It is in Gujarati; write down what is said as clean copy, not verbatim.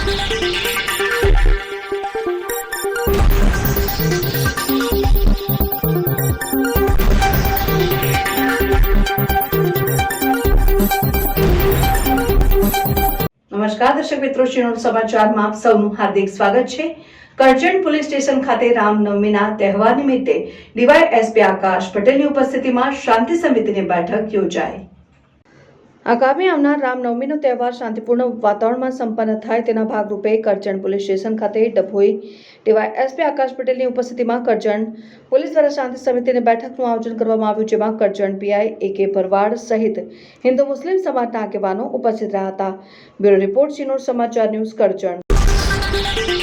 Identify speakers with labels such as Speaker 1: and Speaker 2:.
Speaker 1: નમસ્કાર દર્શક મિત્રો, ચિનોર સમાચારમાં આપ સૌનું હાર્દિક સ્વાગત છે। કરજણ પોલીસ સ્ટેશન ખાતે રામનવમીના તહેવાર નિમિત્તે ડીવાયએસપી આકાશ પટેલની ઉપસ્થિતિમાં શાંતિ સમિતિની બેઠક યોજાઈ। આગામી આવનાર રામનવમીનો તહેવાર શાંતિપૂર્ણ વાતાવરણમાં સંપન્ન થાય તેના ભાગરૂપે કરજણ પોલીસ સ્ટેશન ખાતે ડભોઈ ડીવાયએસપી આકાશ પટેલની ઉપસ્થિતિમાં કરજણ પોલીસ દ્વારા શાંતિ સમિતિની બેઠકનું આયોજન કરવામાં આવ્યું, જેમાં કરજણ પીઆઈ AK ભરવાડ સહિત હિન્દુ મુસ્લિમ સમાજના આગેવાનો ઉપસ્થિત રહ્યા હતા। બ્યુરો રિપોર્ટ, ચિનોર સમાચાર ન્યૂઝ, કરજણ।